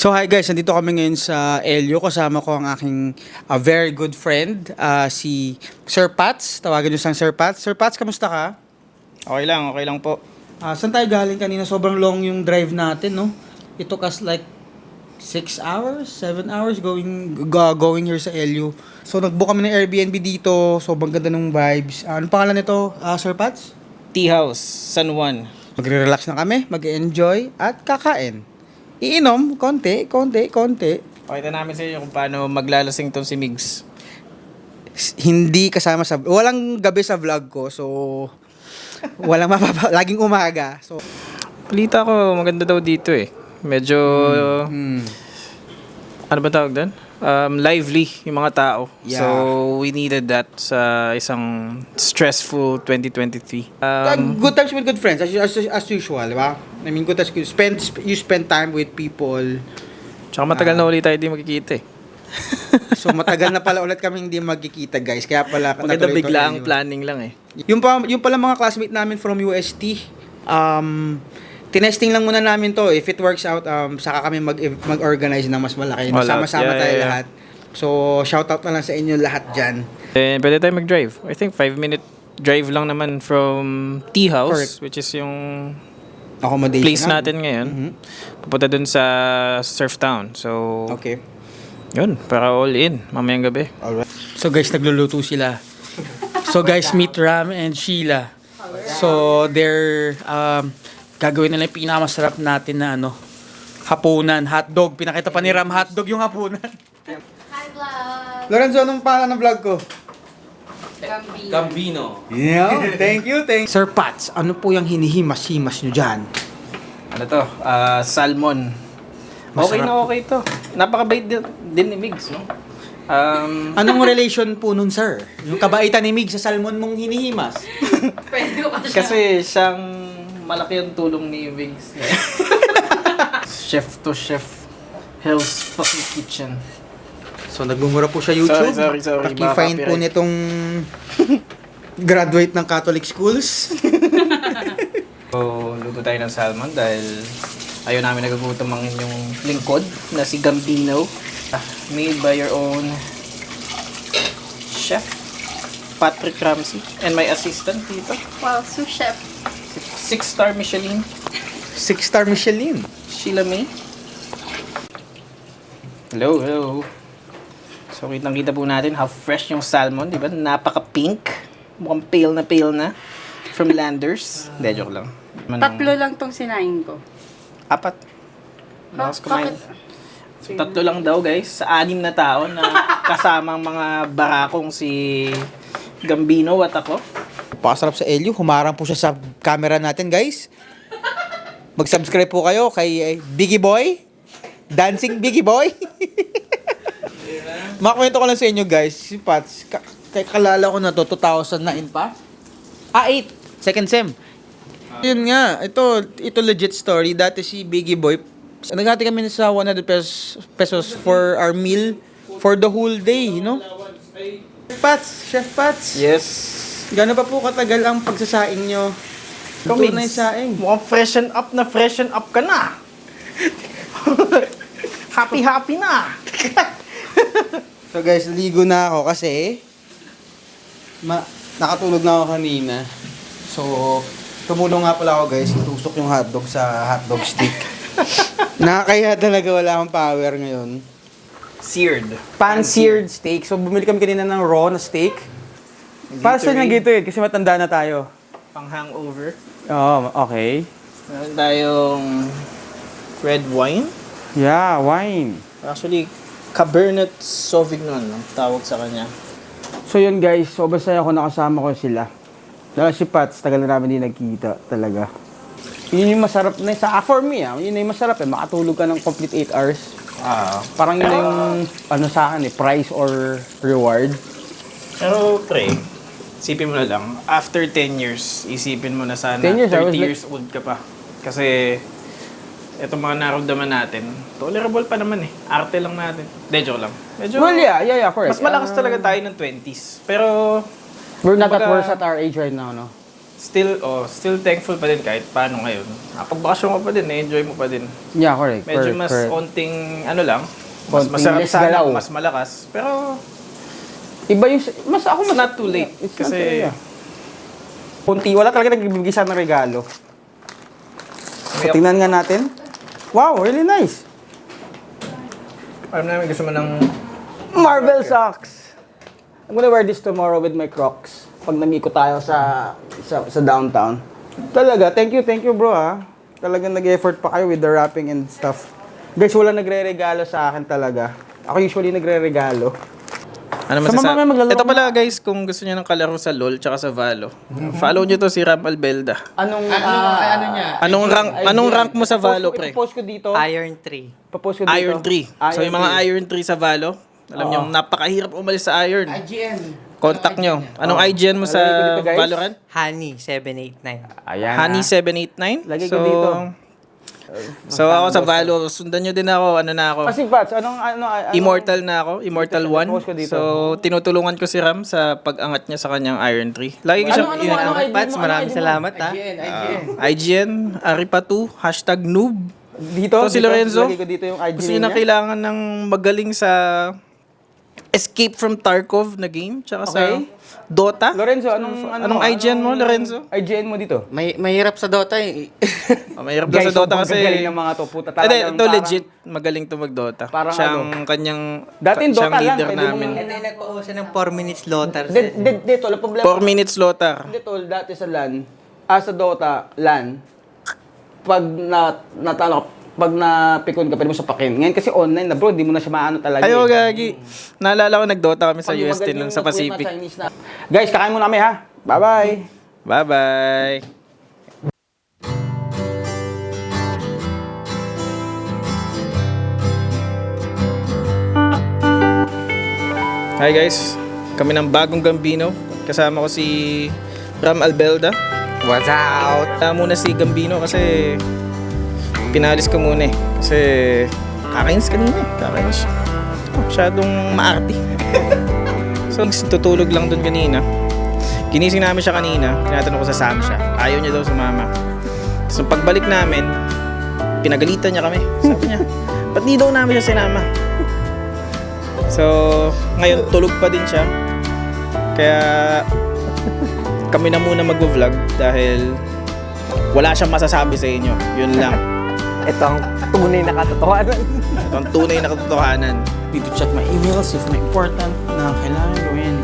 So hi guys, nandito kami ngayon sa Elio. Kasama ko ang aking very good friend, si Sir Pats. Tawagan niyo siyang Sir Pats. Sir Pats, kamusta ka? Okay lang po. Saan tayo galing kanina? Sobrang long yung drive natin, no? It took us like 6 hours, 7 hours going here sa Elio. So nagbook kami ng Airbnb dito. Sobrang ganda ng vibes. Ano pangalan nito, Sir Pats? Tea House, San Juan. Magre-relax na kami, mag-enjoy at kakain. Iinom, konti. Pakita namin sa inyo kung paano maglalasing tong si Migs. Hindi kasama sa... Walang gabi sa vlog ko, so... Walang laging umaga. So, Balita ko, maganda daw dito eh. Medyo... Ano ba tawag doon? Lively yung mga tao. Yeah. So, we needed that sa isang stressful 2023. good times with good friends, as usual, di ba? I mean, good times, you spend time with people. Tsaka matagal na ulit tayo di magkikita eh. So, matagal na pala ulit kami hindi magkikita, guys. Kaya pala... Maganda natuloy bigla ito, ang planning lang eh. Yung pala mga classmate namin from UST, tinesting lang muna namin to. If it works out, saka kami mag-organize na mas malaki. Sama-sama tayo lahat. So, shoutout na lang sa inyo lahat dyan. Pwede tayo mag-drive. I think 5-minute drive lang naman from Tea House, Correct. which is yung Accommodation place natin ngayon. Pupunta dun sa Surf Town. So, Okay. yun, para all in, mamayang gabi. Alright. So guys, nagluluto sila. So guys, meet Ram and Sheila. So they're gagawin nila yung pinakamasarap natin na hapunan, hotdog. Pinakita pa ni Ram hotdog yung hapunan. Hi, vlog! Lorenzo, anong pangalan ng vlog ko? Gambino. Yeah, thank you. Sir Pats, ano po yung hinihimas-himas nyo dyan? Ano to? Salmon. Okay Masarap. na okay to. Napakabait din ni Migs, no? Anong relation po nun, sir? Yung kabaitan ni Mig sa salmon mong hinihimas? Pwede ko siya. Kasi siyang malaki ang tulong ni Migs. Chef to chef. Hell's fucking kitchen. So, nagmumura po siya YouTube. Sorry. Paki-find po Baka nitong graduate ng Catholic schools. So, luto tayo ng salmon dahil ayaw namin nagugutom ang inyong lingkod na si Gambino. Made by your own chef, Patrick Ramsey, and my assistant dito. Wow, sous chef. 6-star Michelin, 6-star Michelin. Sheila May. Hello. So, kitang-kita po natin how fresh yung salmon, di ba? Napaka-pink. Mukhang pale na. From Landers. Hindi, joke lang. Tatlo lang tong sinain ko. 4. Lakas kumain. So, 3 lang daw guys, sa 6 na tao na kasama ang mga barakong si Gambino at ako. Pakasarap sa Elio. Humarang po siya sa camera natin, guys. Mag-subscribe po kayo kay Biggie Boy. Dancing Biggie Boy. Makwento ko lang sa inyo, guys. Si Pats, kalala ko na to, 2009 pa? 8. Second sem. Yun nga, ito legit story. Dati si Biggie Boy, nagati kami sa 100 pesos for our meal for the whole day, you know? Chef Pats. Yes. Gano'n pa po katagal ang pagsasaing nyo? Ito na yung saing. Mukhang freshen up ka na. Happy na. So guys, ligo na ako kasi nakatulog na ako kanina. So, tumulong nga pala ako guys, itusok yung hotdog sa hotdog stick. Nakakaya talaga, wala akong power ngayon. Seared. Pan-seared steak. So, bumili kami kanina ng raw na steak. Para sa nang Gatorade kasi matanda na tayo. Pang hangover. Oh, okay. Meron tayong red wine. Yeah, wine. Actually, Cabernet Sauvignon ang tawag sa kanya. So yun guys, so basta ako nakasama ko sila. Dahil si Pats, tagal na namin din nagkita talaga. Yun yung masarap na, for me yun yung masarap makatulog ka ng complete 8 hours. Parang yun yung, sa akin price or reward. Pero pre, isipin mo na lang, after 10 years, isipin mo na sana 10 years, 30 years old ka pa. Kasi, itong mga naramdaman natin, tolerable pa naman Arte lang natin. Joke lang. Medyo, Well, yeah, correct. mas malakas talaga tayo ng 20s. Pero, We're not at kumbaga, worst at our age right now, no? still thankful pa din kahit paano ngayon. Pagbakasyon ka pa din, na-enjoy mo pa din. Yeah, correct. Medyo mas onting, ano lang, mas Konting masarap less sana, galaw. mas malakas. Pero, Iba yung, mas ako it's not too late. It's not Kasi, too late. Kunti, wala talaga nagbibigay sa ng regalo. So, tingnan nga natin. Wow, really nice. alam namin gusto mo ng, Marvel socks. I'm gonna wear this tomorrow with my Crocs. Pag nag-ikot tayo sa downtown. Talaga, thank you bro ha. Talagang nag-effort pa kayo with the wrapping and stuff. Guys, wala nagre-regalo sa akin talaga. Ako usually nagre-regalo. ano Sa mamaya maglalaro Ito pala guys, kung gusto niyo ng kalaro sa LoL tsaka sa Valo, follow niyo to si Ram Albelda. Anong rank mo sa Valo, pre? Ipopost ko dito. Iron 3. Ipopost ko dito. Iron 3. So yung mga Iron 3 sa Valo, alam niyo, napakahirap umalis sa Iron. IGN. Contact nyo. Anong IGN mo sa Lagay ko dito, guys. Valorant? Honey 789. Ayan. Honey 789? Lagay ko dito. So ako sa Valo, sundan nyo din ako. Ano na ako? Kasi Pats, anong Immortal na ako. Immortal Dito, 1. post ko dito. So tinutulungan ko si Ram sa pag-angat niya sa kanyang Iron 3. Lagi ko siyang ID Pats, mo? maraming ID mo? salamat ha. IGN, Aripatu, #noob. Dito, Ito si dito, Lorenzo. Lagay ko dito yung IG Gusto niyo na niya. kailangan ng magaling sa Escape from Tarkov na game, tsaka sa Okay. Dota. Lorenzo, Anong IGN mo, Lorenzo? IGN mo dito? Mahirap sa Dota eh. Mahirap daw sa Dota kasi... Galing ng mga to. Puta Hindi, talagang ito parang- legit. Magaling to mag-Dota. Parang Siyang kanyang... Dati yung siyang Dota lang, leader pwede mo namin. yung- Ito yung nagpausa ng 4 minutes lotar. Dito, wala problema. 4 minutes lotar. Dito, dati sa LAN, sa Dota, LAN, pag pag napikon ka, pwede mo sapakin. Ngayon kasi online na bro, hindi mo na siya maano talaga. Ayaw, eh. gagi. Naalala ko, nag-Dota kami sa Pag yung UST nun, magaling sa yung kuya na Pacific. Chinese na. Guys, kakain muna kami ha. Bye-bye. Bye-bye. Hi guys, kami ng bagong Gambino. Kasama ko si Ram Albelda. What's out? Muna si Gambino kasi pinalis ko muna eh. Kasi kakainis kanina eh. Kakainis siya. Masyadong maarti. So, tutulog lang dun kanina. Ginising namin siya kanina. Tinatanong ko sa Sam siya. Ayaw niya daw sumama. So, pagbalik namin, pinagalitan niya kami. Sabi niya, ba't di daw namin siya sinama? So, ngayon tulog pa din siya. Kaya, kami na muna mag-vlog dahil wala siyang masasabi sa inyo. Yun lang. Ito ang tunay na katotohanan. Ito ang tunay na katotohanan. Need to check my emails if may important na kailangan gawin.